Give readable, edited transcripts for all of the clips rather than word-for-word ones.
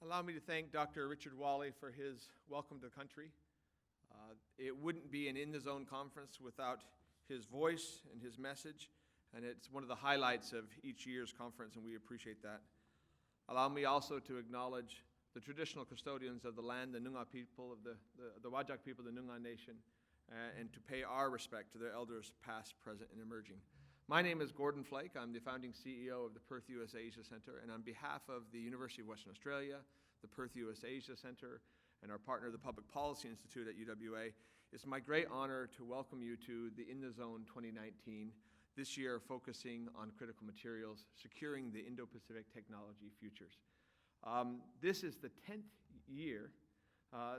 Allow me to thank Dr. Richard Walley for his welcome to the country. It wouldn't be an In the Zone conference without his voice and his message, and it's one of the highlights of each year's conference, and we appreciate that. Allow me also to acknowledge the traditional custodians of the land, the Noongar people, of the Whadjuk people, the Noongar Nation, and to pay our respect to their elders past, present, and emerging. My name is Gordon Flake. I'm the founding CEO of the Perth US Asia Centre, and on behalf of the University of Western Australia, the Perth US Asia Centre, and our partner, the Public Policy Institute at UWA, it's my great honor to welcome you to the In the Zone 2019, this year focusing on critical materials, securing the Indo-Pacific technology futures. This is the 10th year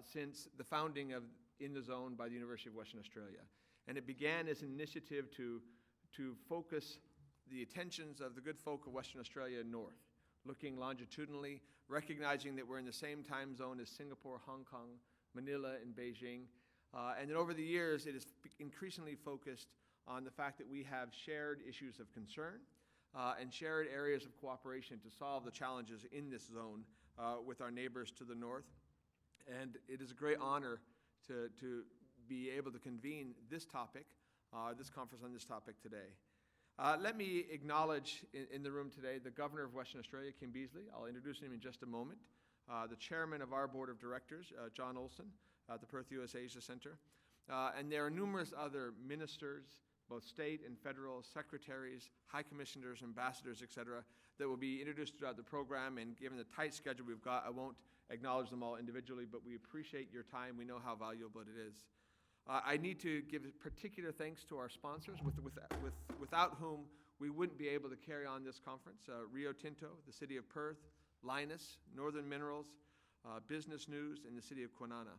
since the founding of In the Zone by the University of Western Australia, and it began as an initiative to focus the attentions of the good folk of Western Australia north, looking longitudinally, recognizing that we're in the same time zone as Singapore, Hong Kong, Manila, and Beijing. And then over the years, it is increasingly focused on the fact that we have shared issues of concern and shared areas of cooperation to solve the challenges in this zone with our neighbors to the north. And it is a great honor to be able to convene this topic, this conference on this topic today. Let me acknowledge in the room today the Governor of Western Australia, Kim Beazley. I'll introduce him in just a moment. The Chairman of our Board of Directors, John Olson, at the Perth US Asia Centre. And there are numerous other ministers, both state and federal, secretaries, high commissioners, ambassadors, etc., that will be introduced throughout the program. And given the tight schedule we've got, I won't acknowledge them all individually, but we appreciate your time. We know how valuable it is. I need to give particular thanks to our sponsors, without whom we wouldn't be able to carry on this conference. Rio Tinto, the City of Perth, Lynas, Northern Minerals, Business News, and the City of Kwinana.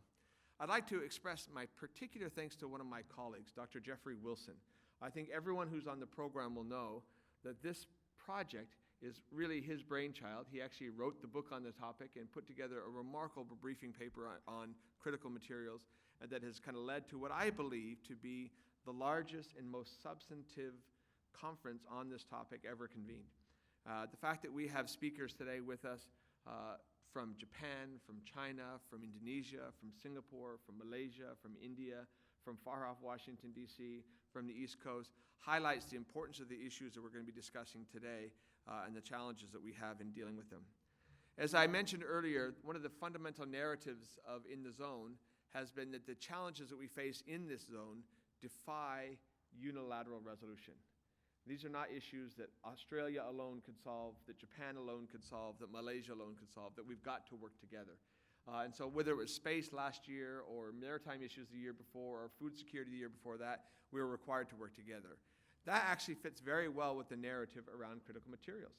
I'd like to express my particular thanks to one of my colleagues, Dr. Jeffrey Wilson. I think everyone who's on the program will know that this project is really his brainchild. He actually wrote the book on the topic and put together a remarkable briefing paper on critical materials that has kind of led to what I believe to be the largest and most substantive conference on this topic ever convened. The fact that we have speakers today with us from Japan, from China, from Indonesia, from Singapore, from Malaysia, from India, from far off Washington, D.C., from the East Coast, highlights the importance of the issues that we're going to be discussing today and the challenges that we have in dealing with them. As I mentioned earlier, one of the fundamental narratives of In the Zone has been that the challenges that we face in this zone defy unilateral resolution. These are not issues that Australia alone could solve, that Japan alone could solve, that Malaysia alone could solve, that we've got to work together. And so whether it was space last year or maritime issues the year before or food security the year before that, we were required to work together. That actually fits very well with the narrative around critical materials.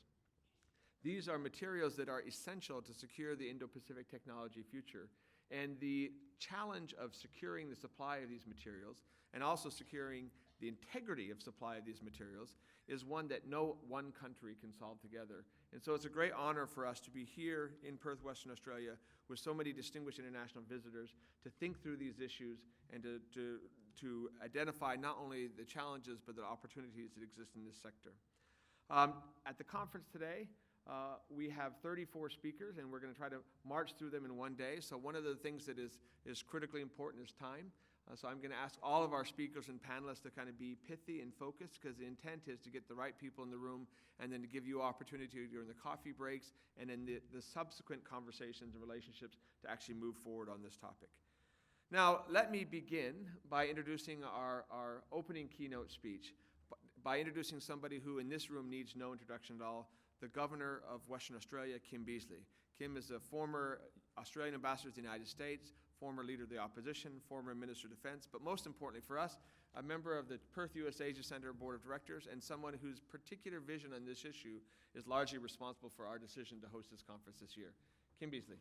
These are materials that are essential to secure the Indo-Pacific technology future. And the challenge of securing the supply of these materials and also securing the integrity of supply of these materials is one that no one country can solve together. And so it's a great honor for us to be here in Perth, Western Australia, with so many distinguished international visitors to think through these issues and to identify not only the challenges but the opportunities that exist in this sector. At the conference today, we have 34 speakers, and we're going to try to march through them in one day. So one of the things that is critically important is time. So I'm going to ask all of our speakers and panelists to kind of be pithy and focused, because the intent is to get the right people in the room and then to give you opportunity during the coffee breaks and then the subsequent conversations and relationships to actually move forward on this topic. Now, let me begin by introducing our opening keynote speech, by introducing somebody who in this room needs no introduction at all, the Governor of Western Australia, Kim Beazley. Kim is a former Australian ambassador to the United States, former leader of the opposition, former Minister of Defense, but most importantly for us, a member of the Perth US Asia Centre Board of Directors and someone whose particular vision on this issue is largely responsible for our decision to host this conference this year. Kim Beazley.